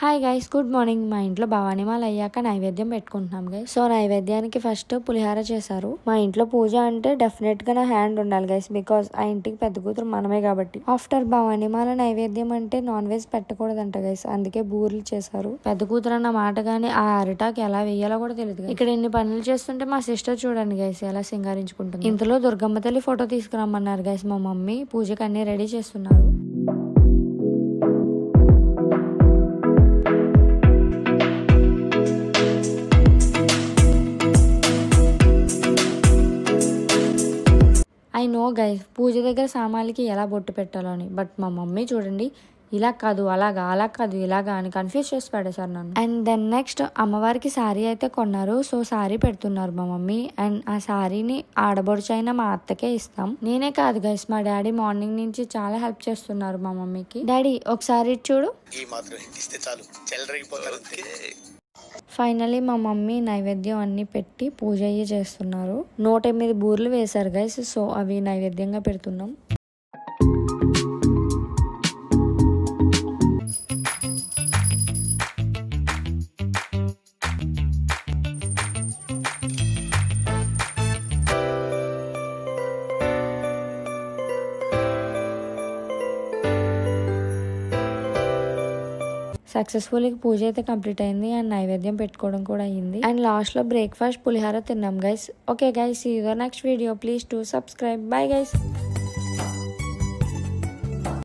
Hi guys, good morning. మా ఇంట్లో భవానీమాల అయ్యాక నైవేద్యం పెట్టుకుంటున్నాం గైస్. సో నైవేద్యానికి ఫస్ట్ పులిహార చేశారు. మా ఇంట్లో పూజ అంటే డెఫినెట్ గా నా హ్యాండ్ ఉండాలి గైస్, బికాస్ ఆ ఇంటికి పెద్ద కూతురు మనమే కాబట్టి. ఆఫ్టర్ భవానీమాల నైవేద్యం అంటే నాన్ వెజ్ పెట్టకూడదంట గైస్, అందుకే బూరెలు చేశారు. పెద్ద కూతురు అన్న మాట గానీ ఆ అరిటాకి ఎలా వేయాలో కూడా తెలియదు. ఇక్కడ ఎన్ని పనులు చేస్తుంటే మా సిస్టర్ చూడండి గైస్ ఎలా సింగారించుకుంటుంది. ఇంతలో దుర్గమ్మ తల్లి ఫోటో తీసుకురమ్మన్నారు గైస్ మా మమ్మీ. పూజకి అన్ని రెడీ చేస్తున్నారు. ఐ నో గైస్, పూజ దగ్గర సామాన్లకి ఎలా బొట్టు పెట్టాలో అని, బట్ మా మమ్మీ చూడండి ఇలా కాదు అలాగా, అలా కాదు ఇలాగా అని కన్ఫ్యూజ్ చేసి పడేశారు నన్ను. అండ్ దెన్ నెక్స్ట్ అమ్మవారికి శారీ అయితే కొన్నారు. సో శారీ పెడుతున్నారు మా మమ్మీ. అండ్ ఆ శారీని ఆడబొడుచైనా మా అత్తకే ఇస్తాం. నేనే కాదు గైస్, మా డాడీ మార్నింగ్ నుంచి చాలా హెల్ప్ చేస్తున్నారు మా మమ్మీకి. డాడీ ఒకసారి చూడు. ఫైనలీ మా మమ్మీ నైవేద్యం అన్ని పెట్టి పూజ అయ్యి చేస్తున్నారు. 108 బూర్లు వేశారు గైస్. సో అవి నైవేద్యంగా పెడుతున్నాం. సక్సెస్ఫుల్ పూజ అయితే కంప్లీట్ అయింది. అండ్ నైవేద్యం పెట్టుకోవడం కూడా అయింది. అండ్ లాస్ట్ లో బ్రేక్ఫాస్ట్ పులిహార తిన్నాం guys. Okay guys, see you the next video. Please to subscribe. Bye guys.